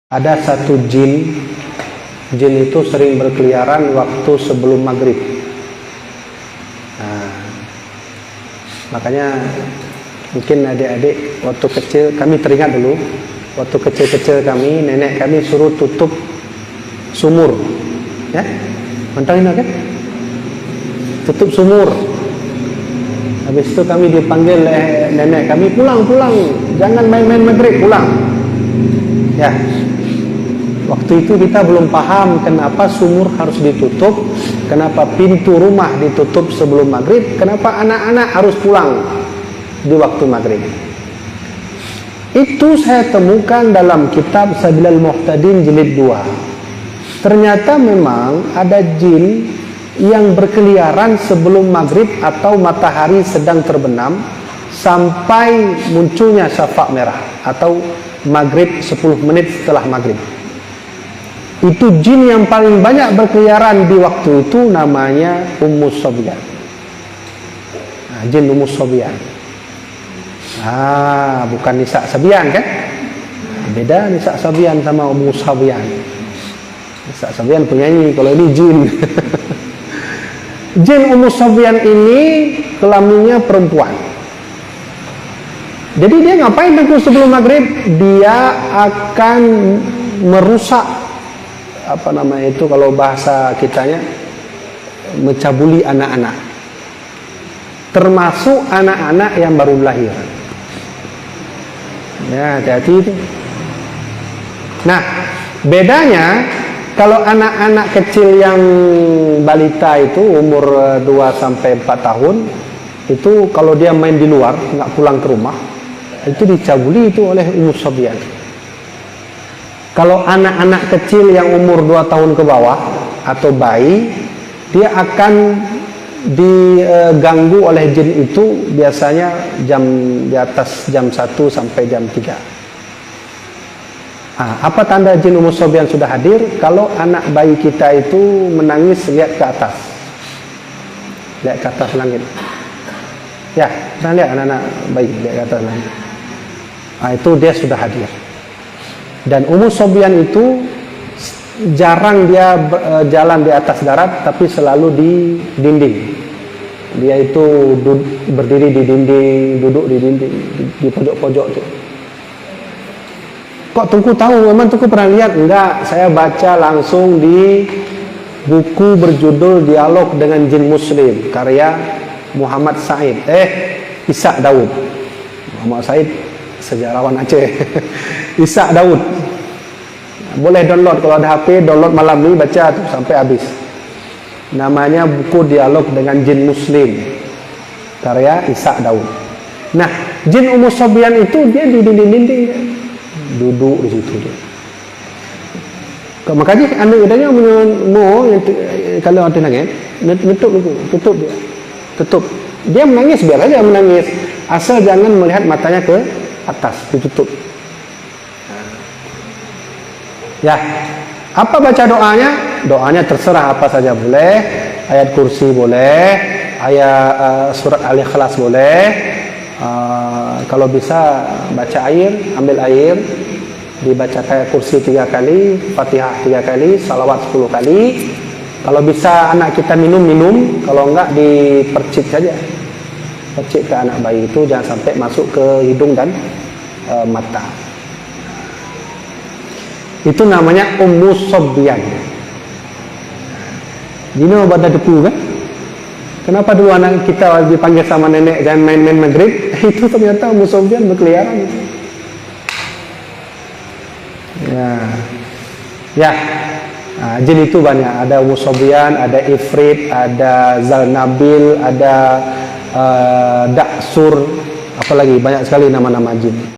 Ada satu jin itu sering berkeliaran waktu sebelum maghrib. Nah, makanya mungkin adik-adik waktu kecil, kami teringat dulu waktu kecil-kecil kami, nenek kami suruh tutup sumur, ya, mentangin kan? Tutup sumur. Habis itu kami dipanggil oleh nenek kami, pulang, jangan main-main maghrib, pulang. Ya. Waktu itu kita belum paham kenapa sumur harus ditutup, kenapa pintu rumah ditutup sebelum maghrib, kenapa anak-anak harus pulang di waktu maghrib. Itu saya temukan dalam kitab Sabilal Muhtadin jilid 2. Ternyata memang ada jin yang berkeliaran sebelum maghrib atau matahari sedang terbenam sampai munculnya syafaq merah atau maghrib 10 menit setelah maghrib. Itu jin yang paling banyak berkeliaran di waktu itu, namanya Ummus Sabyan. Nah, jin Ummus Sabyan. Bukan Nisa Sabyan kan? Beda Nisa Sabyan sama Ummus Sabyan. Nisa Sabyan penyanyi, kalau ini jin. Jin Ummus Sabyan ini kelaminnya perempuan. Jadi dia ngapain tentu sebelum maghrib? Dia akan merusak, apa namanya itu kalau bahasa kitanya, mencabuli anak-anak, termasuk anak-anak yang baru lahir. Ya, hati-hati itu. Nah, bedanya kalau anak-anak kecil yang balita itu umur 2 sampai 4 tahun itu, kalau dia main di luar nggak pulang ke rumah, itu dicabuli itu oleh Ummus Sabyan. Kalau anak-anak kecil yang umur 2 tahun ke bawah atau bayi, dia akan diganggu oleh jin itu biasanya di atas jam 1 sampai jam 3. Apa tanda jin Ummus Sabyan sudah hadir? Kalau anak bayi kita itu menangis lihat ke atas. Lihat ke atas langit. Ya, pernah lihat anak-anak bayi lihat ke atas langit. Itu dia sudah hadir. Dan Ummus Sabyan itu jarang dia jalan di atas darat, tapi selalu di dinding. Dia itu berdiri di dinding, duduk di dinding, di pojok-pojok itu. Kok Tengku tahu? Memang Tengku pernah lihat? Enggak, saya baca langsung di buku berjudul Dialog dengan Jin Muslim, karya Muhammad Said. Ishaq Daud. Muhammad Said sejarawan Aceh. Ishaq Daud. Boleh download, kalau ada HP download malam ini, baca tuh sampai habis. Namanya buku Dialog dengan Jin Muslim, karya Ishaq Daud. Nah, jin Ummus Sabyan itu dia di dinding-dinding, duduk di situ dia. Makanya adanya mau kalau ada nangis, tutup dia. Tutup. Dia menangis, biar aja menangis. Asal jangan melihat matanya ke atas, ditutup. Ya, apa baca doanya? Doanya terserah apa saja boleh. Ayat kursi boleh, ayat surat Al-Ikhlas boleh. Kalau bisa baca air, ambil air, dibaca ayat kursi 3 kali, Fatihah 3 kali, salawat 10 kali. Kalau bisa anak kita minum, kalau enggak dipercik saja. Percik ke anak bayi itu, jangan sampai masuk ke hidung dan mata. Itu namanya Ummus Sabyan. Dino pada depu kan? Kenapa dulu anak kita dipanggil sama nenek jangan main-main maghrib? Itu ternyata Ummus Sabyan berkeliaran itu. Ya. Jin itu banyak. Ada Ummus Sabyan, ada Ifrit, ada Zalnabil, ada Daksur, apalagi banyak sekali nama-nama jin.